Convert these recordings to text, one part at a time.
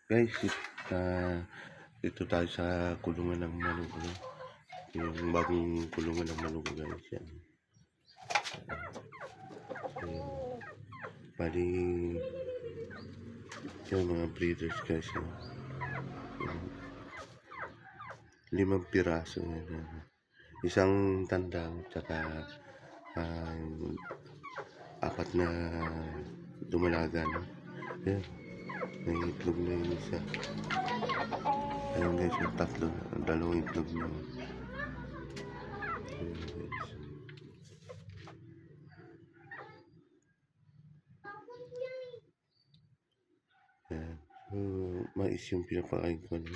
Guys, ah, dito tayo sa kulungan ng manok. Yung bagong kulungan ng manok, guys. Yan. Bali, yung mga breeders, guys. Yan. 5 piraso. Yan. Isang tandang, tsaka 4 na dumalaga. No? Yan. May itlog na yung isa. Ayun guys, yung 2 itlog na. Ayun guys. Ayan. So, mais yung pinapakain ko. No?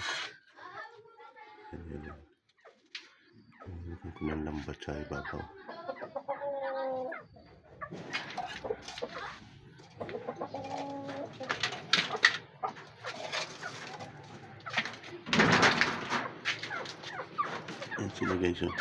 Ayan. Ng lambat sa ibabaw. Ayan sila guys. Oh.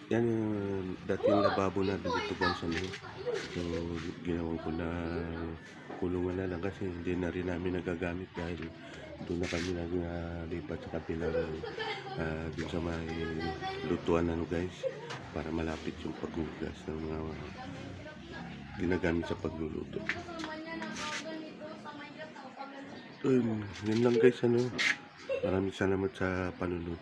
Yan yung dating lababo natin dito guys. So ginawa ko na kulungan na lang kasi hindi na rin namin nagagamit dahil doon na kami naglipat sa kabilang doon sa may lutuan guys, para malapit yung paghugas ng mga ginagamit sa pagluluto. Yun lang guys. Maraming salamat sa panunood.